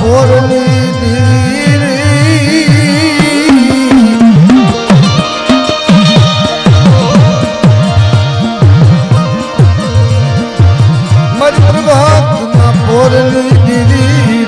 પોરની દીરી મારી પ્રભાતમાં પોરની દીરી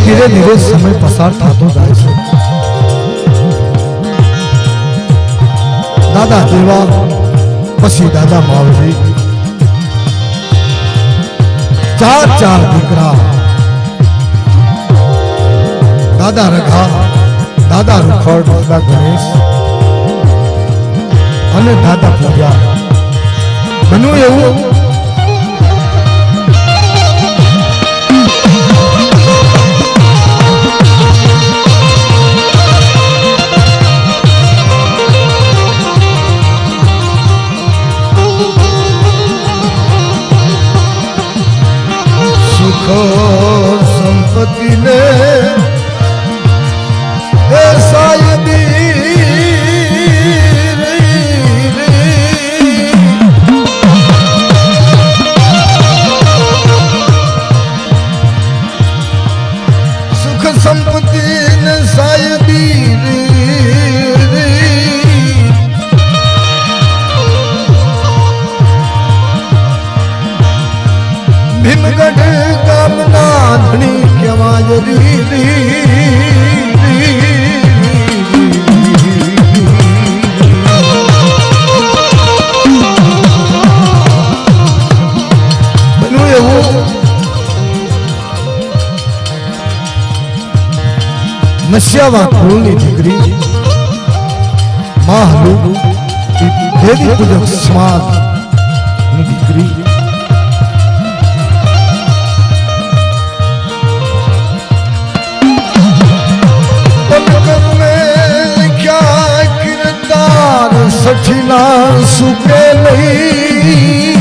धीरे धीरे समय पसार थतो जाए छे। दादा देवा पछी दादा मावजी चार चार दीकरा दादा रघा दादा रुखड़ दादा गणेश अने दादा पूजा बन्यु एवं संपत्ति ने शायदी सुख संपत्ति ने शायदी भीमगढ़ गामना धनी केवाज री बन्यु एवं नशियावा कुळनी दीकरी महालू देवी पूजक समाज नी दीकरी सठीना सुके नहीं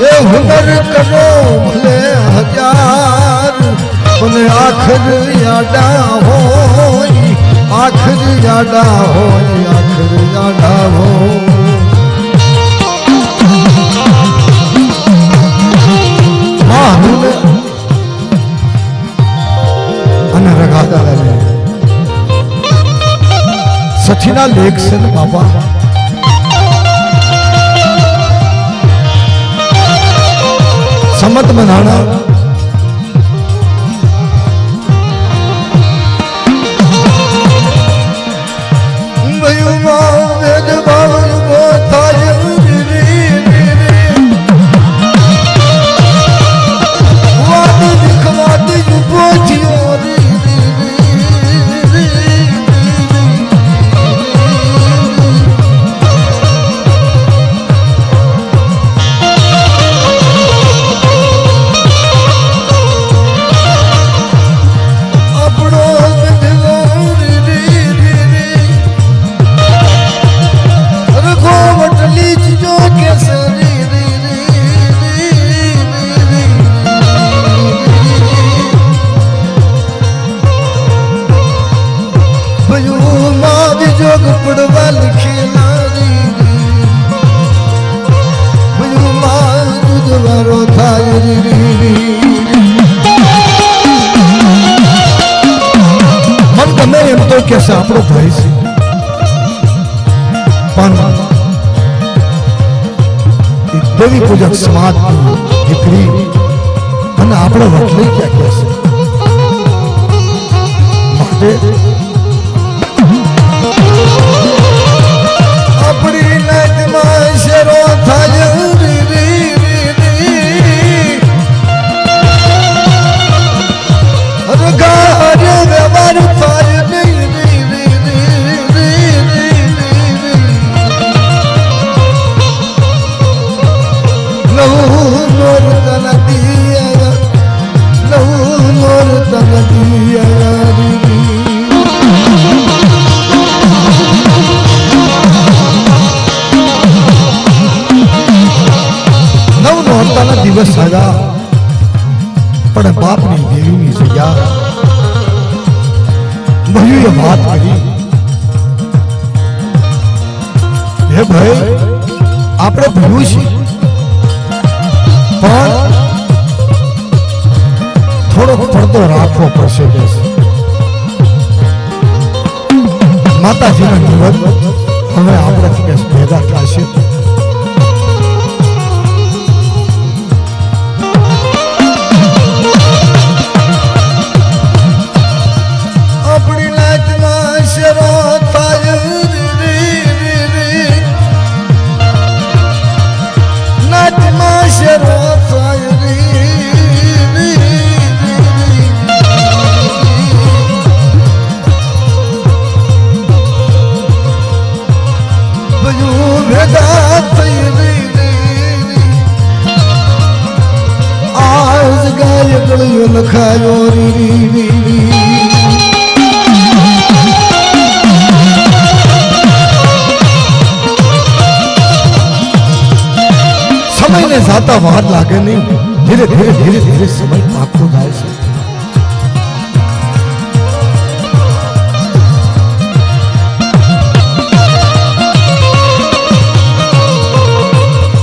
ये हुनर करो भले हजार पण आखिर यादा होई आखिर यादा होई आखिर यादा हो माहुल અને રગાદા લે સચિના લેખ છે ને બાપા समत बनाना कैसे आपरो भाई से देवी पूजक समाज की दीकरी અને આપણો વકલી ક્યાં કહેશે માટે આપણી નાતમાં શેરો થાય વ્યવહાર થાય દિવસ આવ્યા પણ બાપની દેવીની જગ્યા ભાઈઓએ વાત કરી હે ભાઈ આપણે ભૂલ્યું છે પણ થોડો પડદો રાખવો પડશે માતાજીના નિવત હવે આપણાથી કઈ ભેગા થશે લખાયો સમયને જાતા વાર લાગે નહીં ધીરે ધીરે ધીરે ધીરે સમય પાકતો જાય છે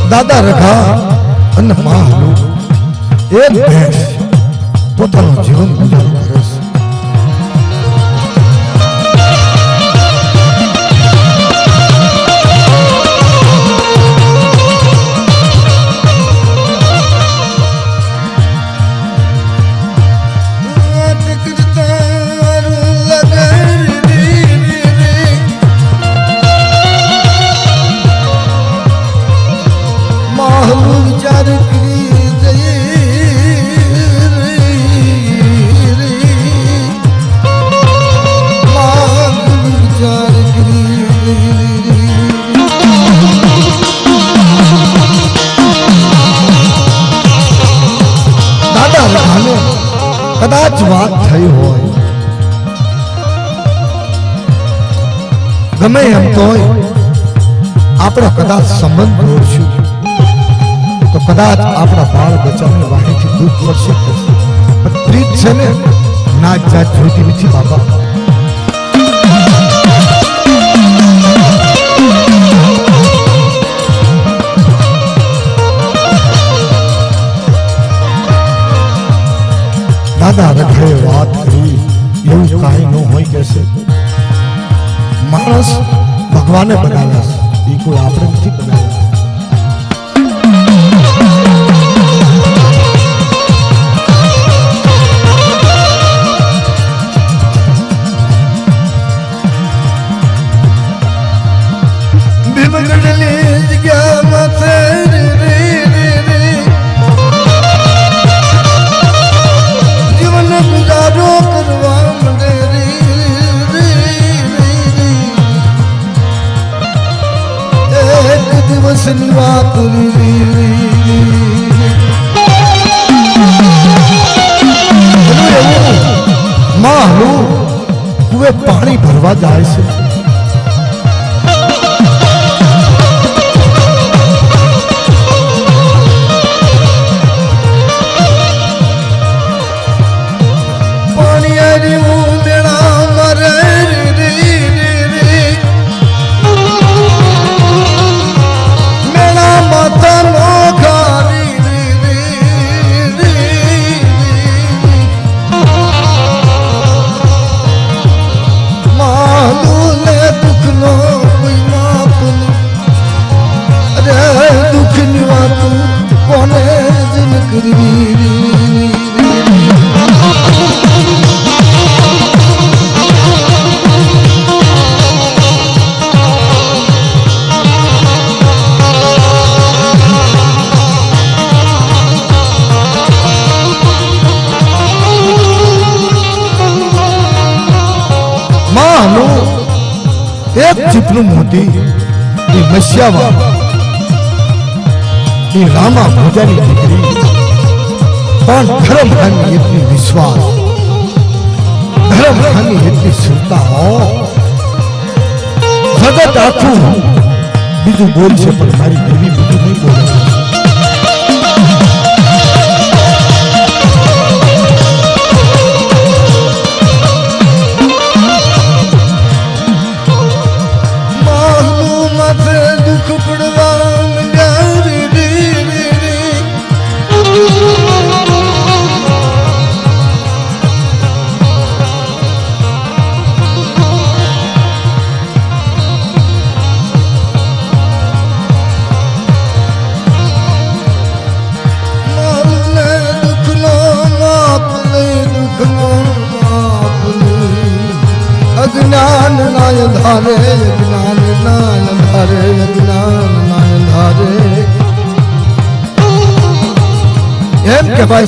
દાદા રખા અને માં હલો એક ભેંસ પોતાનું જીવન ગુજારું કરે છે કદાચ વાત થઈ હોય ગમે એમ તોય આપણો કદાચ સંબંધ જોડશું તો तो कदाच अपना बाल बच्चा ने वाहे थी दुख वर्षे पर प्रीत से ने नाच जात जोती नहीं बाबा। दादा रखे बात करी यू काई नो होई कैसे मानस भगवान ने बनाया ये कोई आपने नहीं बनाया। कुएं पानी भरवा जाए से पानी मेरा मरे मेरा माता एक चिपलू मोती मस्यावा रामा भोजानी दीकरी पण धर्म खानी इतनी विश्वास धर्म खानी इतनी सुरता हो जगत आखू बीजू बोल से पर मारी देवी बीजू नहीं बोले। अज्ञान नाय धारे अज्ञान नाय धारे अज्ञान नाय धारे एम के भाई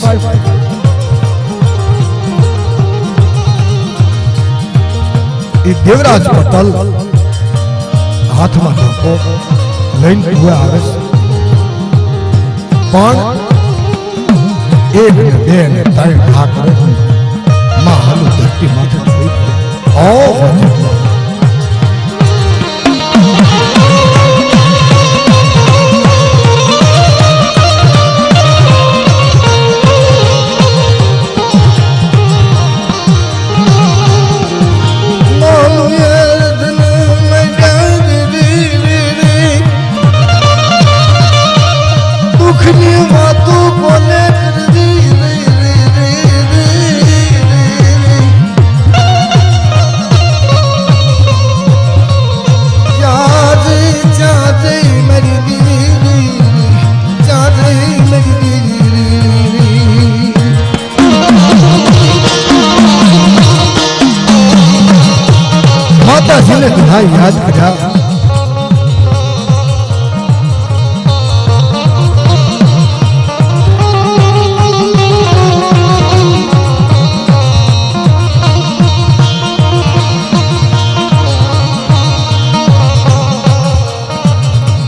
देवराज पटल हाथ में ढाको लईन हुए आवे पण एक ने बे ने त्रण ढाक रे मां हलू धरती माथे पड़ी दुखनी बातों बोले कर दी माता जी ने तुम्हारी याद किया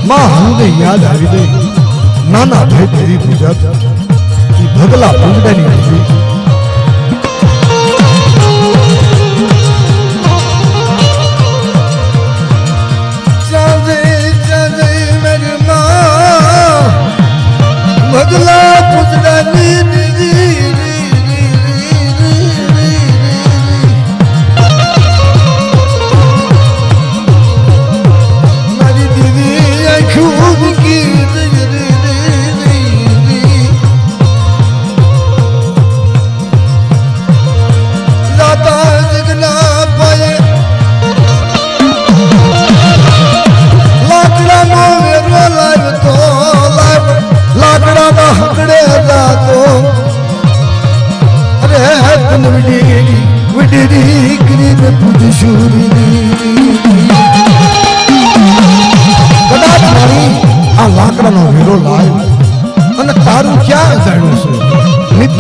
मां हमने याद આવી ગઈ નાના ભાઈ તેરી પૂજા की भगला पूजनी हुई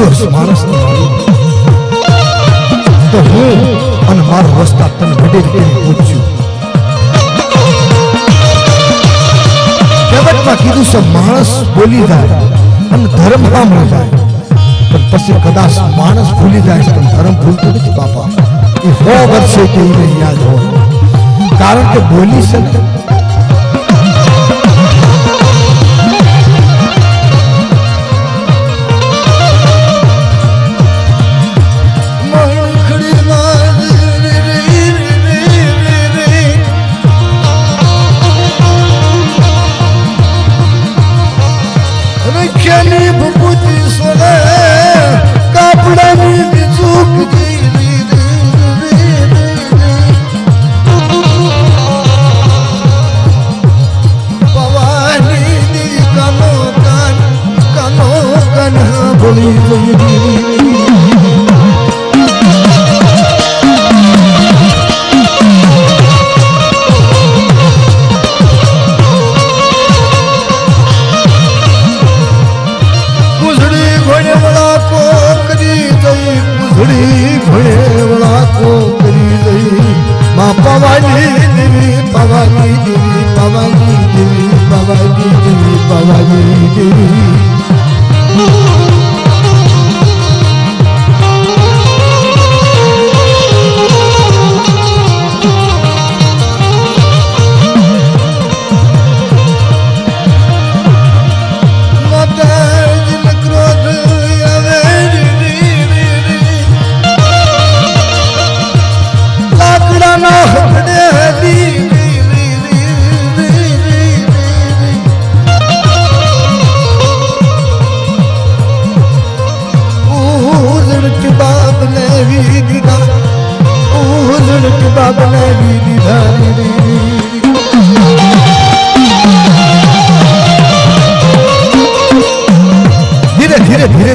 निर्दोष मानस तो हूँ અને મારો રસ્તા તને વડે કરી પૂછ્યું કહેવતમાં કીધું છે માણસ બોલી જાય અને ધર્મ સાંભળી જાય પણ પછી કદાચ માણસ ભૂલી જાય છે પણ ધર્મ ભૂલતો નથી બાપા એ 100 વર્ષે કે એને યાદ હોય કારણ કે બોલી છે ને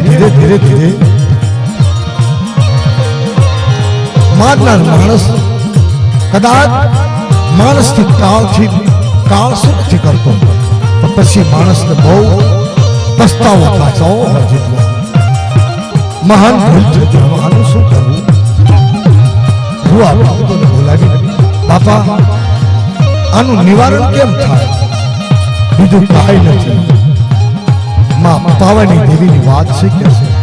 धीरे मारनार मानस कदाच मानस थी काल शुं नहीं करतो पछी मानस ने बहु पछतावो थाशो हरजितवा महान भूल थई आनु शुं करवुं हुआ बाबतोने बोलावी बापा आनु निवारण केम थाय बीजुं काई नथी मां पावानी देवी की बात से कैसे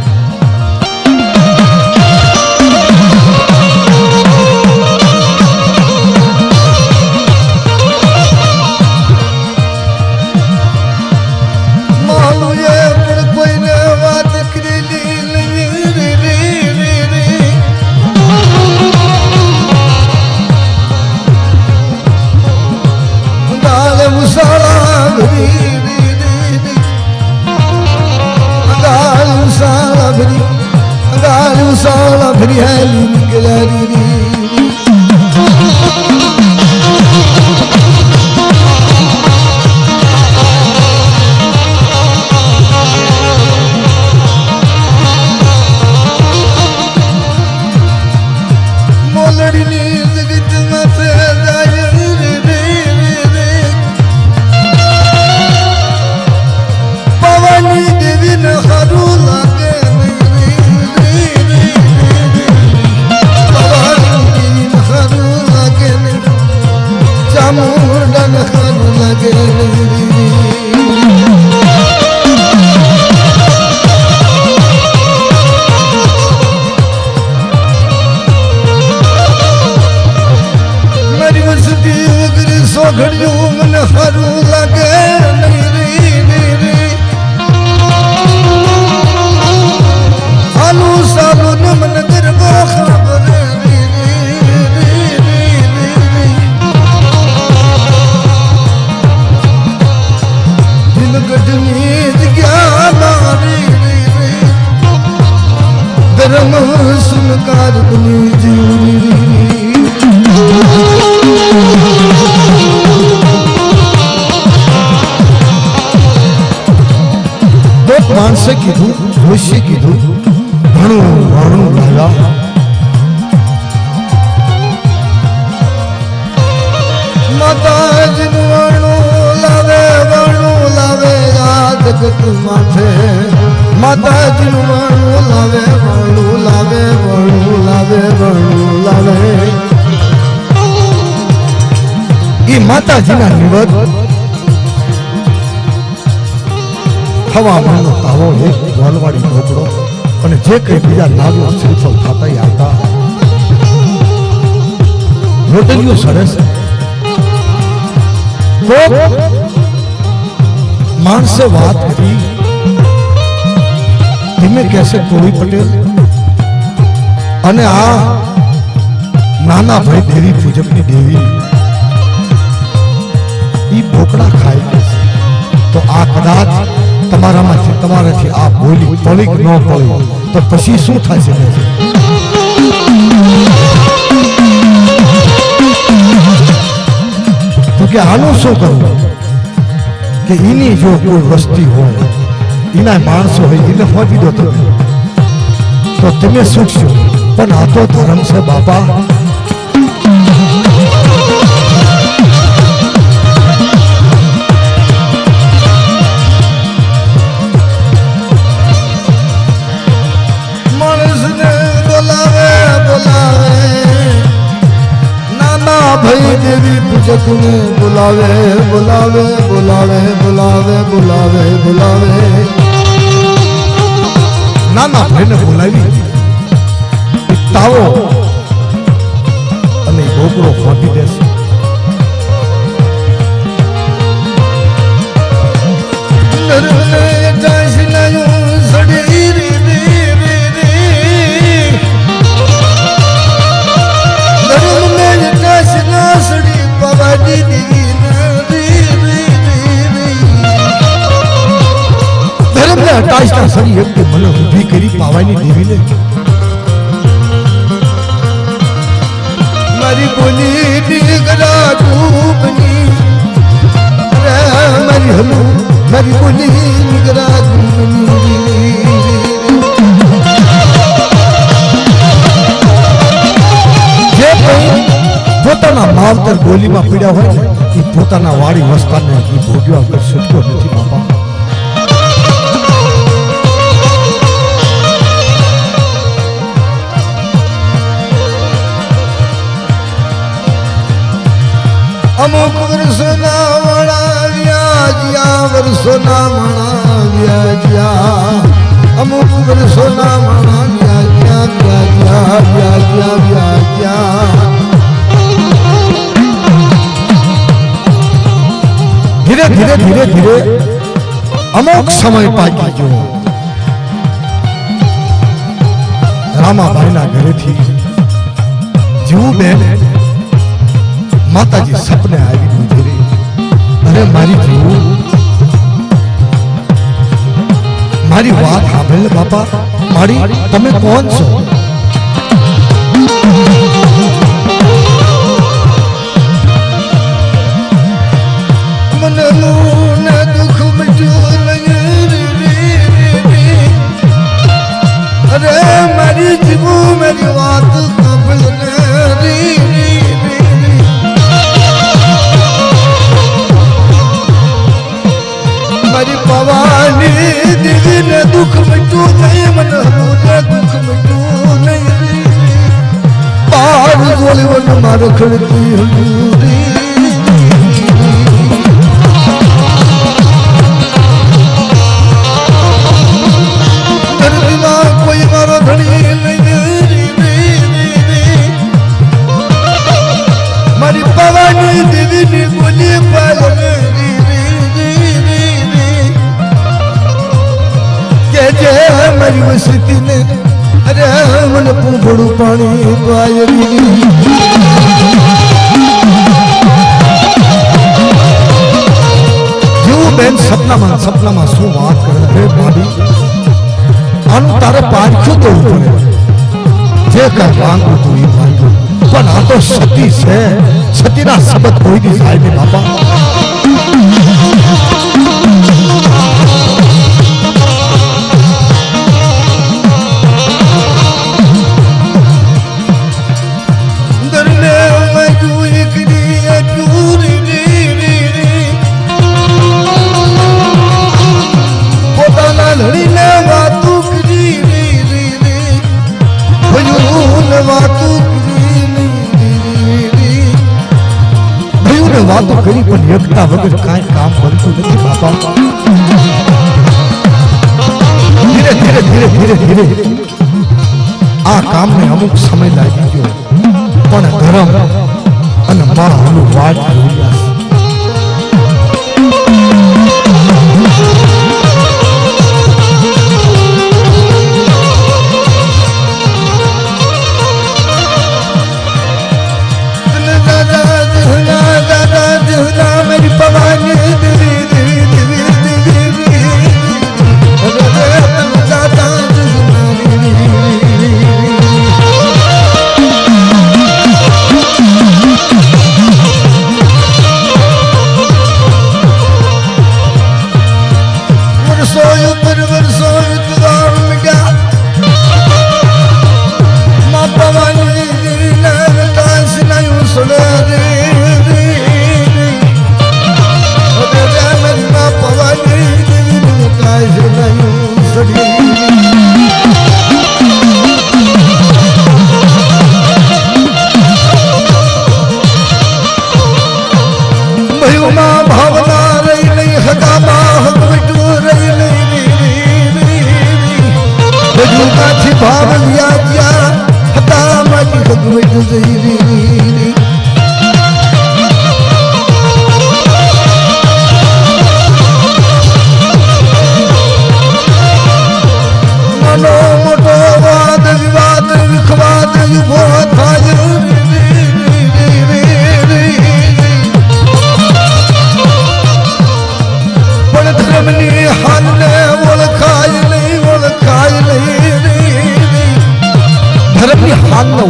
मानसे कीधु ऋषि कीधु घणु घणु लाया माता जिनवाणु लावे वाणु लावे याद जगत माथे માતાજીનું વાણું લાવે વાણું લાવે વાણું લાવે વાણું લાવે ઈ માતાજીના નિવત હવામાનનો તાવો એક વાલવાડી ઢોકળો અને જે કઈ બીજા નાગો શ્રીફળ થતા આવતા રોટલીઓ સરસ માણસે વાત કરી ધીમે કહેશે કોળી પટેલ અને આ નાના ભાઈ દેવી પૂજકની દેવી ઈ ઢોકળા ખાય તો આ કદાચ તમારાથી આ બોલી પડી ન પડી તો પછી શું થશે તો કે આનું શું કરવું કે એની જો કોઈ વસ્તી હોય એના માણસો હોય એને ફોજી દો તમે તો તમે સુખશો પણ આ તો ધર્મ છે બાપા भाई देवी पूजक ने बुलावे बुलावे बुलावे बुलावे बुलावे बुलावे नाना भाई ने बुलावी तावो અને ગોગળો ફોડી દેશે નરને જાસલાયું સડી રે રે રે નરને જાસલા સડી પવાડી દી રે રે ધર્મને હટાઈતા સડી એક મને ઊભી કરી પાવાની દેવીને મારી બોલી નીકળા ધૂપની રે મારી હલો મારી બોલી નીકળા ધૂપની જે કોઈ પોતાના માવતર બોલીમાં પીડ્યા હોય ને એ પોતાના વાડી વસ્તાને એ ભોગ્યો વગર છૂટકો નથી બાપા અમુક વર્ષોના વણા વ્યાજ્યા વર્ષોના મણા વ્યાજ્યા અમુક વર્ષોના મણા વ્યાજ્યા વ્યાજ્યા વ્યાજ્યા વ્યાજ્યા ધીરે ધીરે ધીરે ધીરે અમુક સમય પાકી ગયો રામાભાઈના ઘરેથી જીવુબેન માતાજી સપને આવી ગુજરી અરે મારી જીવ મારી વાત સાંભળ બાપા મારી તમે કોણ છો મનનું દુઃખ મટ્યું અરે મારી જીવ મારી વાત સાંભળ મારી પવાની દેવીને દુઃખ મટ્યું નહીં મને દુઃખ મટ્યું નહીં પાર જોલીવન મારે ખડતી હજુરી ધરતીમાં કોઈ મારો ધણી મારી પવાની દેવીની બોલી પાલને જે મારી વસતી ને અરે મને પૂંભળું પાણી પાયરી જેવું બેન સપનામાં શું વાત કરે હે ભાભી આનું તારે પારખ્યું દેવું પડે જે કઈ માંગવું તું એ માંગ્યું પણ આ તો સતી છે સતીના શબ્દ કોઈ દી થાય ને બાપા લડીને વાત ને વાતો કરી પણ એકતા વગર કાંઈ કામ કરતું નથી બાપા. ધીરે ધીરે ધીરે ધીરે ધીરે આ કામને અમુક સમય લાગી ગયો પણ ધર્મ અને માં હલું વાટ જોયા.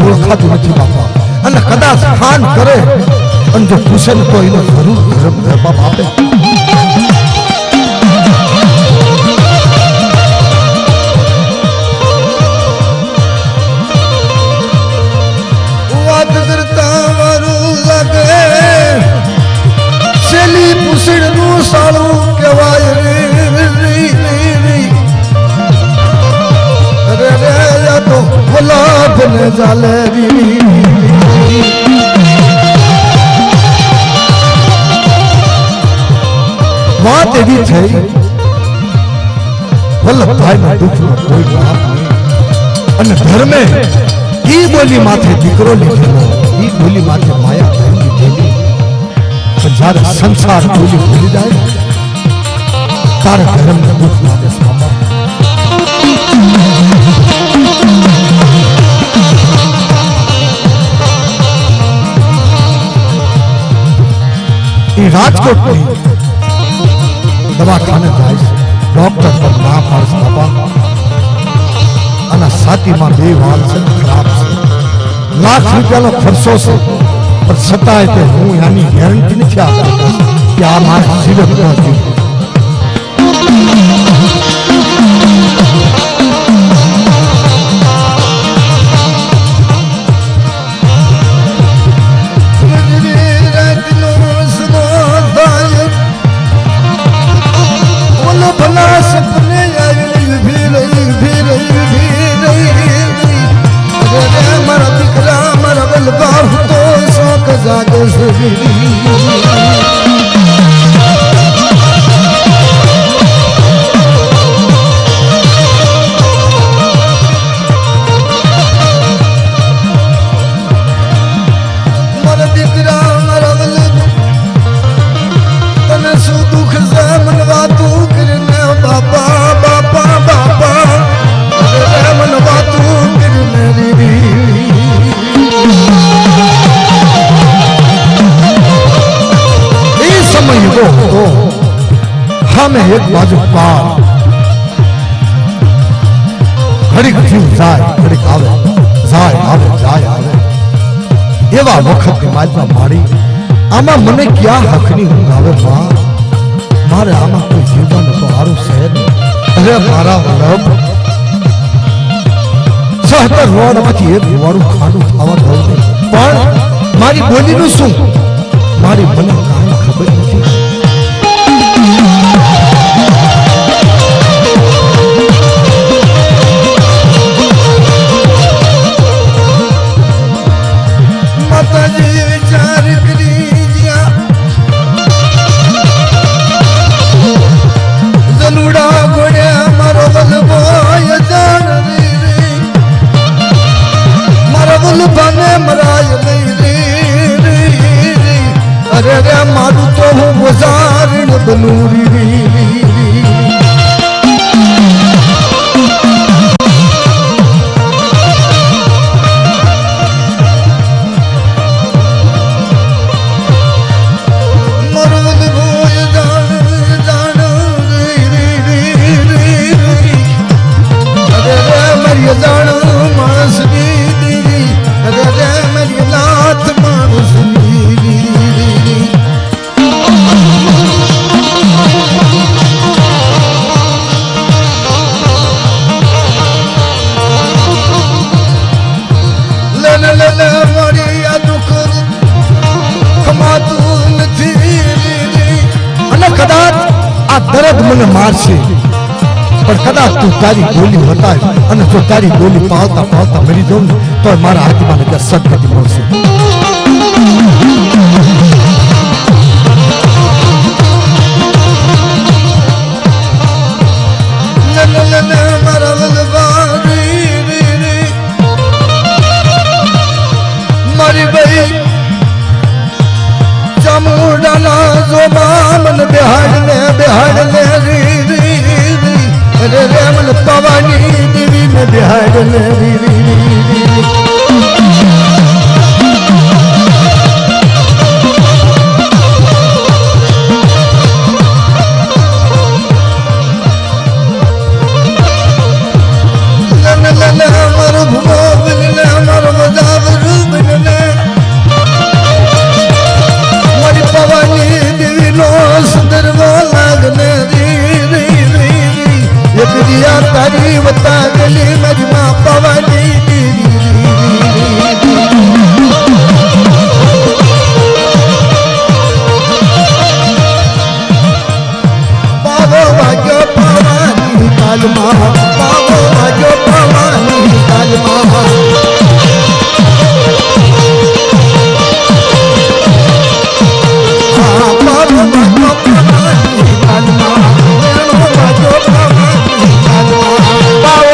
ઓળખાતું નથી બાપા અને કદાચ હાન કરે અને જો પૂછે તો એનો જરૂર ધર્મ બાપ આપે. વાત કરતા મારું લાગે છેલ્લી પૂછડનું સાળું કહેવાય રે તો ગુલાબ ને જાલેરી. વાત એવી થઈ વલ્લભભાઈ ના દુઃખમાં કોઈ બાપ નહીં અને ધર્મે ઈ બોલી માથે દીકરો લીધેલો, ઈ બોલી માથે માયા બહેન લીધેલી. પણ જ્યારે સંસાર બોલી ભૂલી જાય તારે ધર્મને દુઃખ લાગે બાપા. રાજકોટ દવાખાને જાય છે, ડોક્ટર પર ના પાડશે બાપા અને છાતીમાં 2 વાલ છે, ખરાબ છે, લાખ રૂપિયાનો ખર્ચો છે પણ છતાંય તે હું એની ગેરંટી નથી આપતો કે આ મારા જીવન નથી. એક બાજુ પાર ઘડીક જીવ જાય ઘડીક આવે, જાય આવે જાય આવે. એવા વખતની માલમાં મારી આમાં મને ક્યાં હકની ઊંઘ આવે માં? મારે આમાં કોઈ જીવવાનું તો સારું છે નહીં. અરે મારા વલ્લભ 76 રોડમાંથી એક વાળું ખાડું ખાવા દઉં પણ મારી બોલીનું શું? મારી મને કાંઈ ખબર નથી. માતાજી વિચાર કરી જ્યાં अरे रे मारू तो हूँ गुजार बनूरी दर्द મને મારશે પણ કદાચ તું તારી ગોલી બતાય અને જો તારી ગોલી પાવતા પાવતા મરી જાઉં તો મારા આત્માને ત્યાં સદગતિ મળશે મારી ભાઈ ચામુંડાના જોમામન બિહાડ ले री री री अरे रे मन पवानी देवी में बिहार ले री री री लन लन मर भुमो बिलने मर मजावर बिलने मरी पवानी देवी नो सुंदर वो लागने एक दिया तारी बता गली मेरी माँ पवानी बाबो भाग्यो पवानी काल माँ बाबो भाग्यो पवानी काल माँ बाबो भाग्यो पवानी काल माँ Power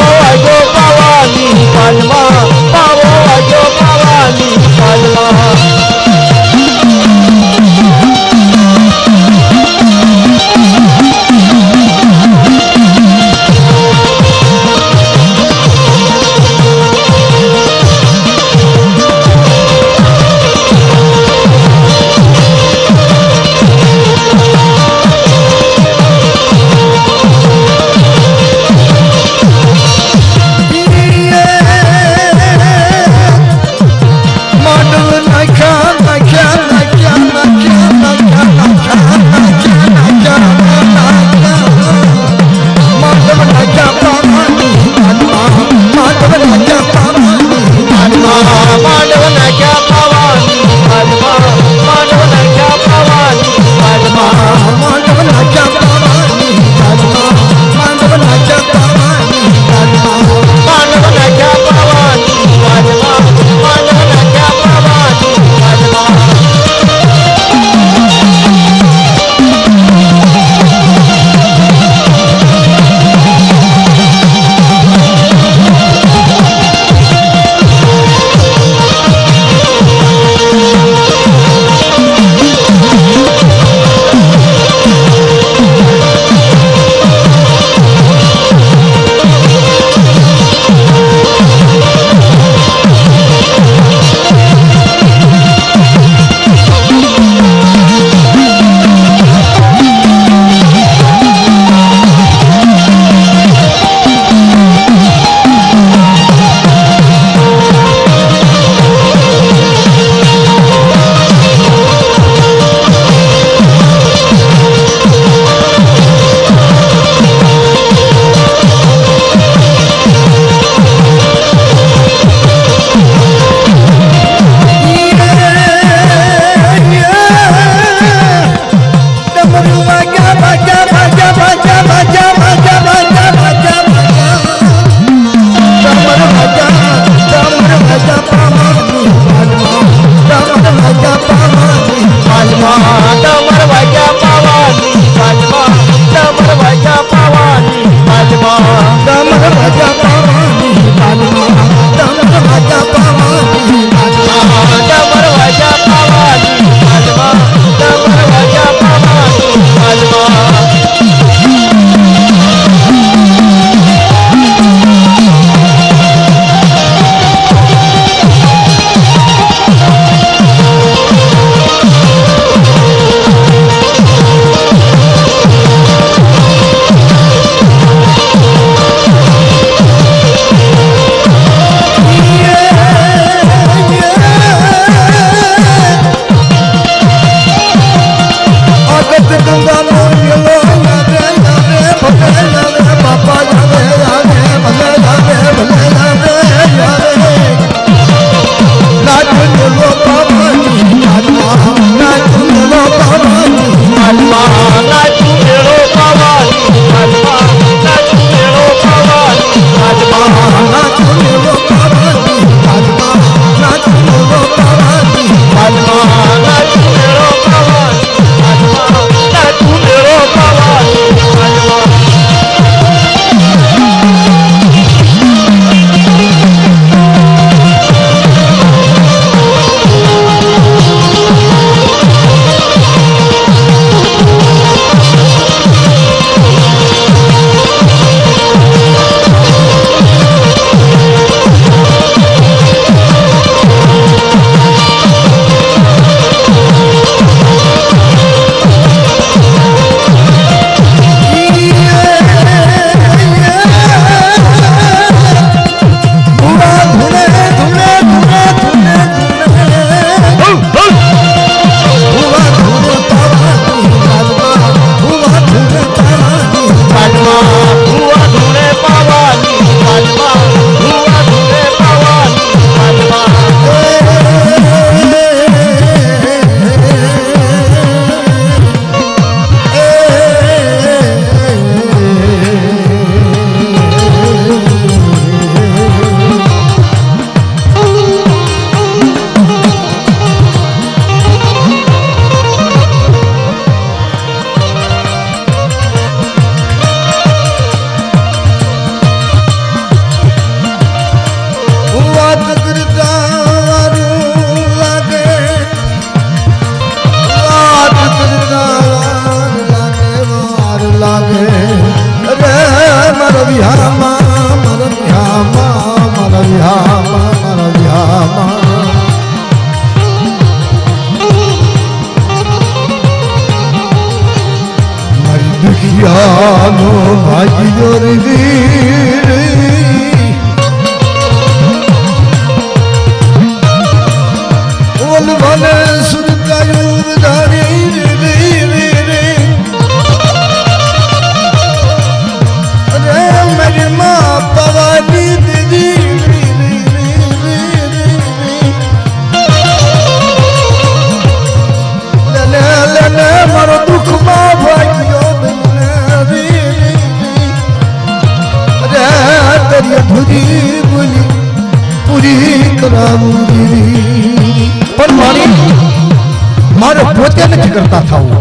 मारो पोते नहीं करता था वो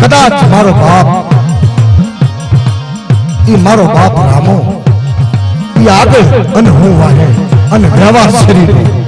कदाच मारो बाप ये मारो बाप रामो ये आगे अन हुआ है अन व्यवहार शरीर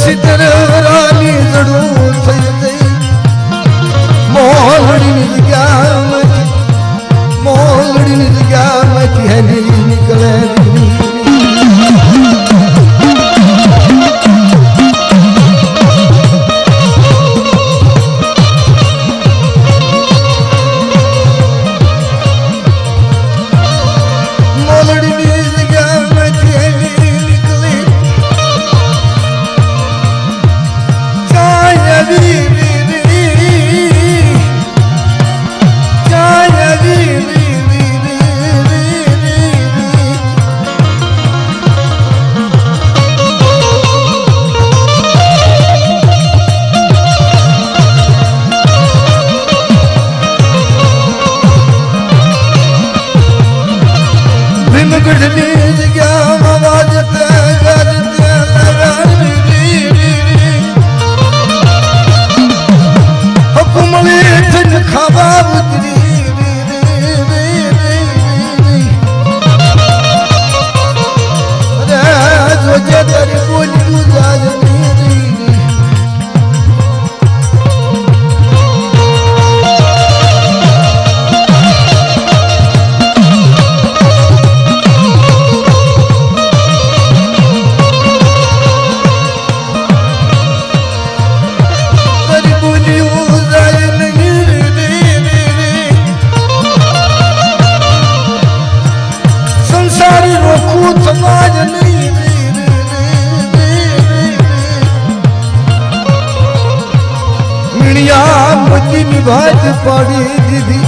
सितर रानी जड़ू थई मोहड़ी निकया मत है निकले जगह वाजते गजते हुकुमली ठन खावा उतरी जो जे तेरी बोली गुजाज संसारी रोकू समाज नहीं मिणिया मुझी निभात पड़ी दीदी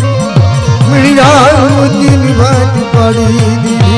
मिणिया मुझी निभात पड़ी दीदी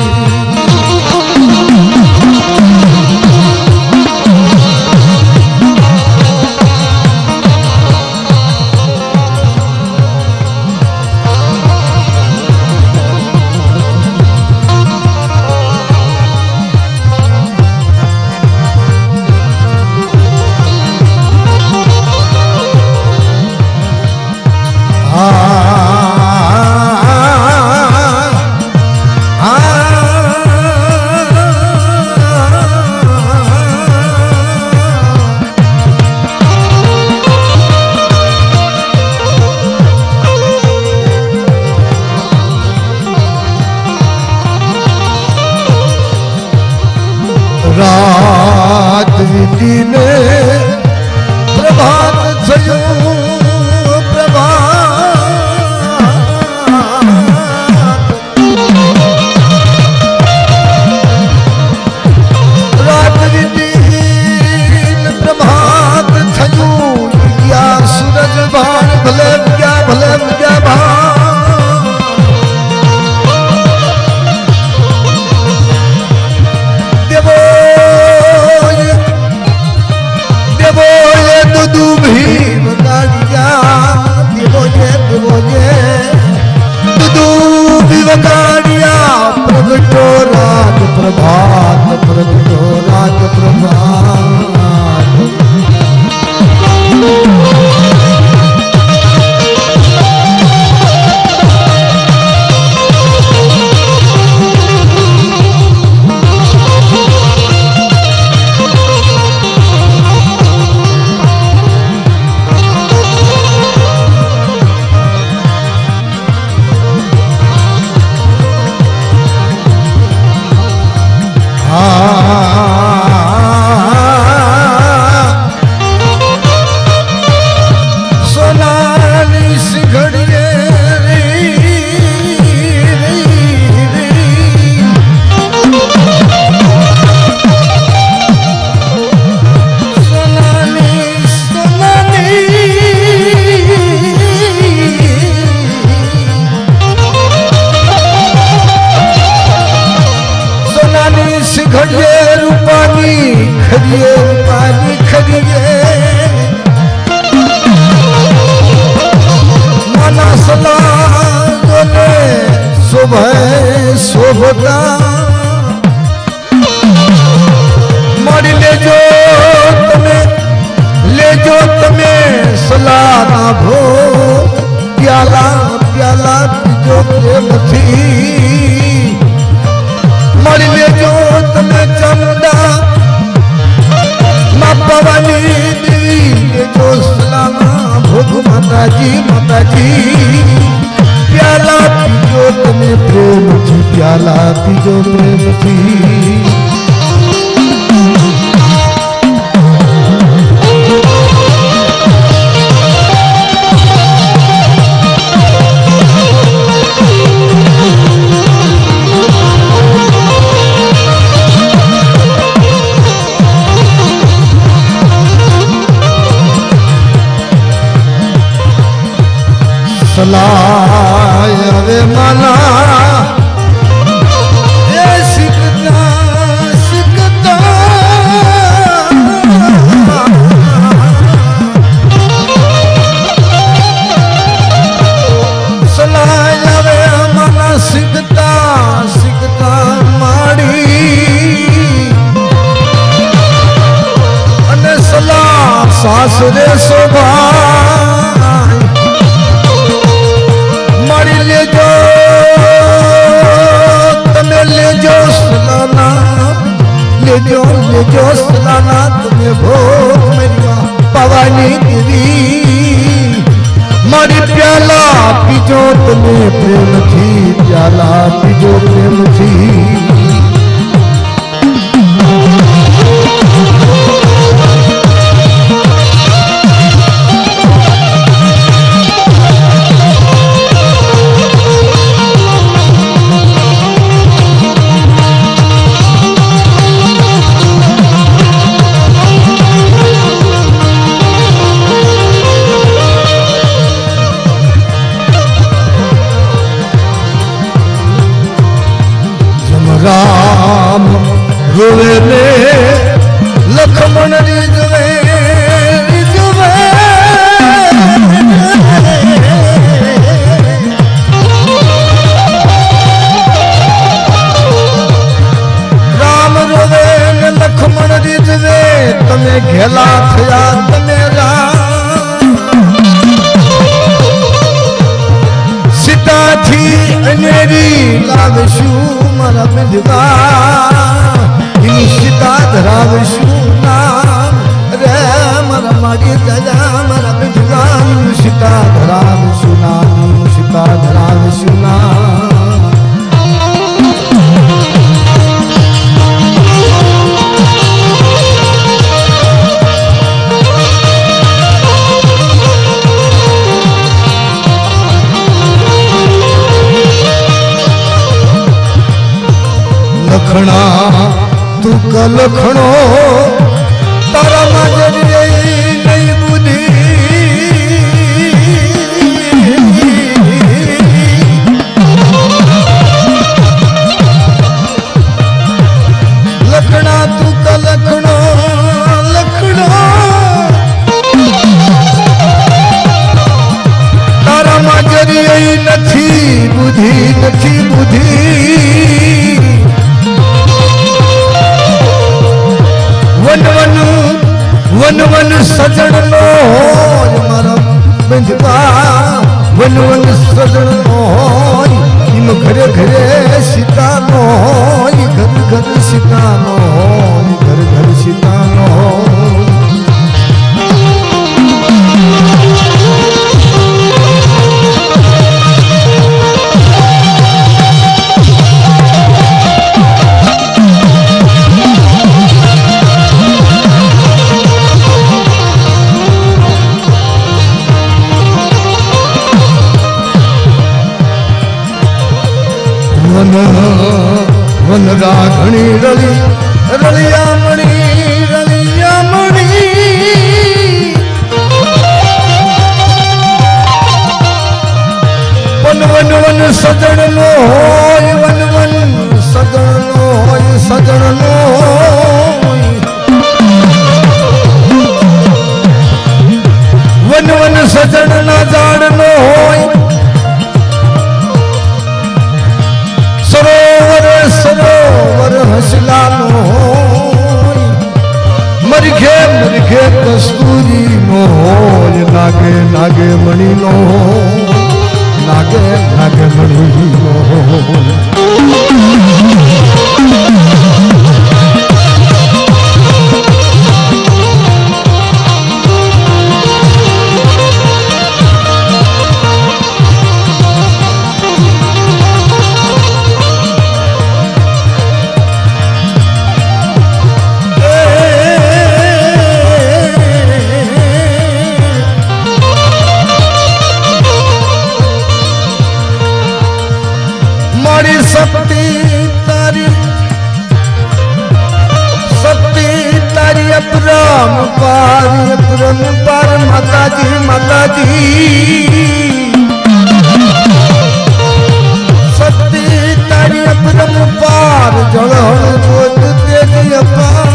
रात विधि में प्रभात थयो रात विधि प्रभात थयो या सूरज भान भले क्या भान तू भीम गाड़िया दिवोजे तू भीम गाड़िया प्रगटो रात प्रभात प्रगटो रात प्रभात सोनाली सिघड़िए सिघड़िए रूपानी खड़िए रूपानी खड़िए माना सलागोने सुबह शोभता मारी ले जो तमें सलाना भो प्याला प्याला पिजो प्रेम थी मरी ले जो तमें चंदा माँ पवानी देवी जो सलामा भोग माता जी प्याला पिजो तमें प्रेम थी प्याला पिजो प्रेम थी सलाय रे मना ये सिकता सिकता सलाय रे मना सिकता सिकता माड़ी लेजो सलाना, लेजो लेजो सलाना तुम्हें भोग मेरी पवानी देवी। मारी प्याला पीजो तुम्हें प्रेम थी, प्याला पीजो प्रेम थी। राम रोवे ने लक्ष्मण रिजवे रिजवे। राम रोवे ने लक्ष्मण रिजवे, तमे घेला थया तमे सीता थी अनेरी लावशु मारा बिंदवा। सीता धरावशु नाम रे मारा माड़ी दादा मारा बिंदवा। सीता धरावशु नाम, सीता धरावशु नाम। लखना तू का लखणो तारा माजरी नहीं बुद्धि। लखना तू का लखणो लखणो तारा माजरी नथी बुद्धि, नथी बुद्धि। वन वन सजन नो मारा बिंदवा। वन वन सजन नो इम घरे घरे सीता नो, घर घर सीता नो, घर घर सीता नो। वन राघणी रली रलिया मणि, रलिया मणि। वन वन वन सजन नो होय, वन वन सजन नो होय, सजन नो होय। वन वन सजन ना जान नो होय। सरोवर सरोवर हसला नो होय। मरघे मरघे कस्तूरी नो होय। नागे नागे मणि नो होय, नागे नागे मणि नो होय। शक्ति तारी, शक्ति तारी अपरम पार माता जी, माता जी। शक्ति तारी अपरम पार जल जोत तेज अपार।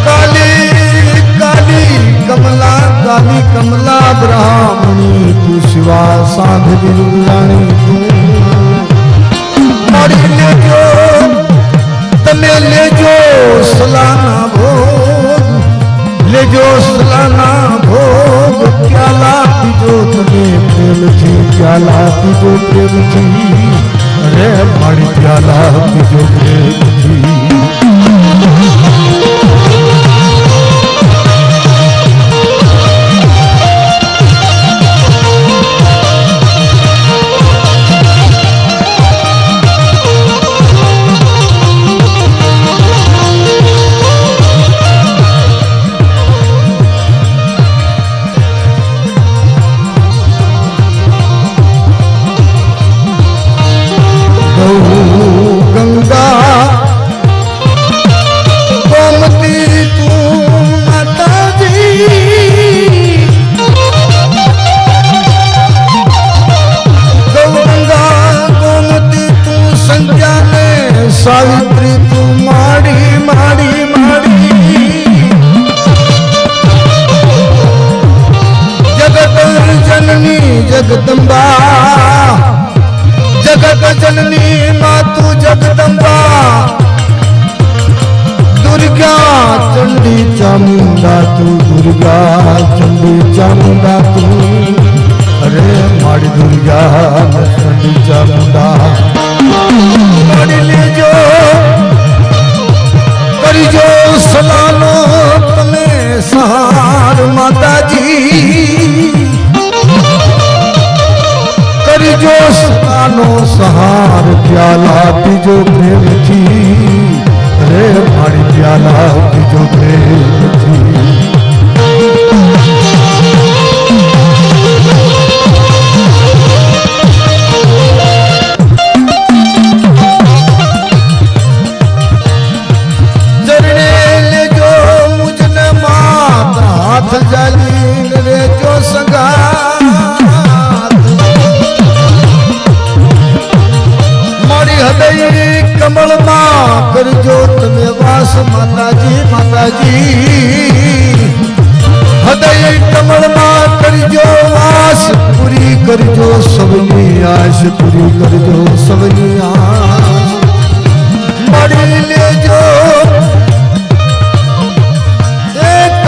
काली काली कमला, काली कमला ब्राह्मणी तू शिवा साधवी रानी तू। मारी ले जो तमे ले जो सलाना भोग, ले जो सलाना भोग। प्याला पीजो तमे प्रेम थी, प्याला पीजो प्रेम थी। प्याला पीजो प्रेमथी। सावित्री तू माड़ी माड़ी माड़ी जगत जननी जगदम्बा जगत जननी मातु जगदम्बा दुर्गा चंडी चामुंडा तू दुर्गा चंडी चामुंडा तू अरे माड़ी दुर्गा चंडी चामुंडा माड़ी लेजो करीजो सलानो तने सहार माता जी करीजो सलानो सहार प्याला पीजो प्रेमथी अरे माड़ी प्याला पीजो प्रेमथी। जालीन रे जो संगात मारी हृदय कमल मां करजो तमे वास माता जी हृदय कमल मां करजो वास पूरी करजो सबनी आश पूरी करजो सबनी आश मारी लेजो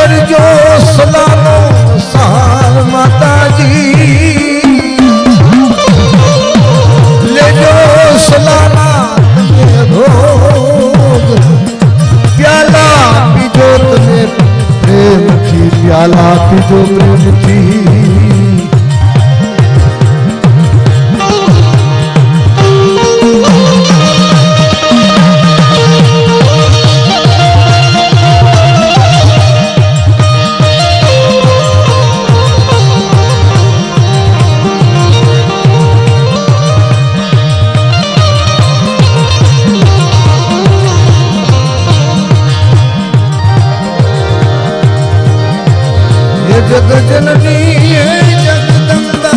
करजो सलानो सहार माता जी लेजो सलाना भोग प्याला पीजो तने प्रेमथी प्याला पीजो प्रेमथी। जग जननी जगदम्बा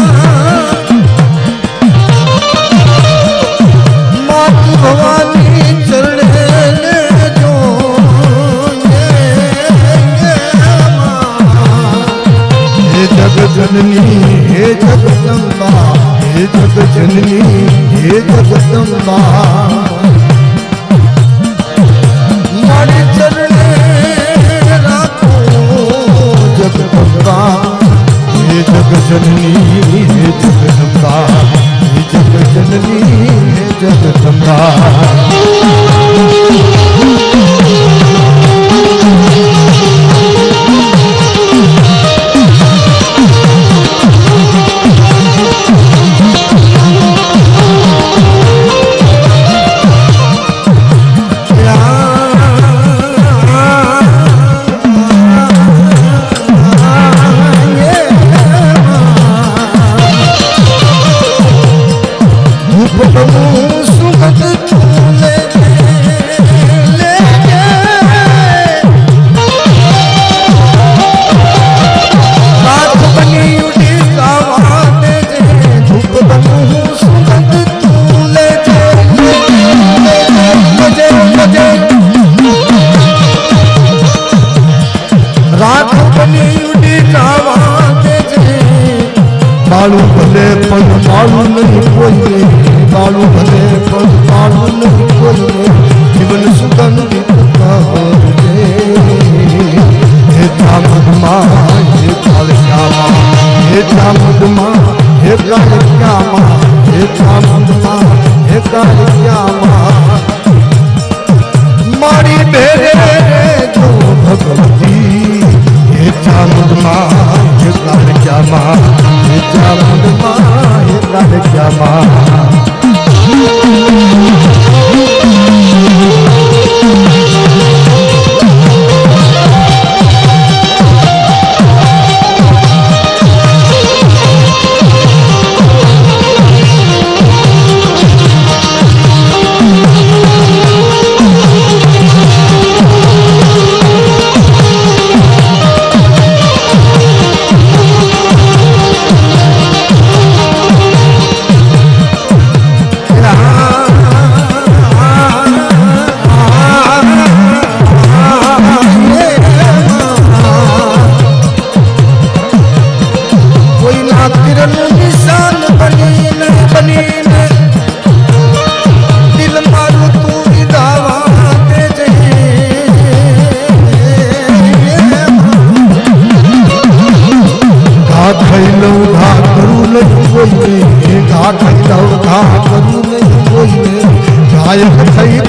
मातु भवानी चरणे जो हे जग जननी हे जगदम्बा हे जग जननी हे जगदम्बा मारी चरणे जगदम्बा हे जग जननी हे जगदम्बा हे जग जननी हे जगदम्बा। बालू भले पण बालू नहीं कोई बालू भले पण बालू नहीं कोई जीवन सुगंधित हे चामुंडा हे कालिका हे चामुंडा हे कालिका हे चामुंडा हे कालिका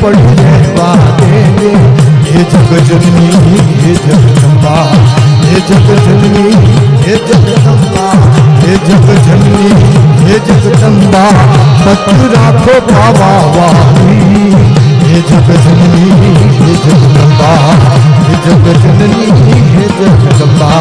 पड़ी रहवा देंगे। हे जग जननी हे जगदम्बा, हे जग जननी हे जगदम्बा, हे जग जननी हे जगदम्बा, मत राखो बाबा वाली। हे जग जननी हे जगदम्बा, हे जग जननी हे जगदम्बा।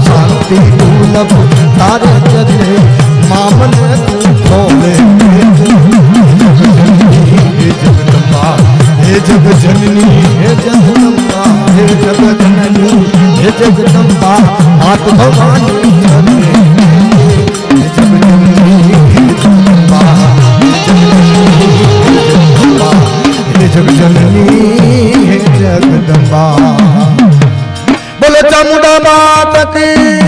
शांति दुर्लभ तारे चले मामन खोले। हे जगदम्बा हे जग जननी हे जगदम्बा हे जग जननी हे जगदम्बा मात भवानी हे जग जननी हे जगदम्बा हे जग जननी हे जगदम्बा। बोले चामुंडा माता की।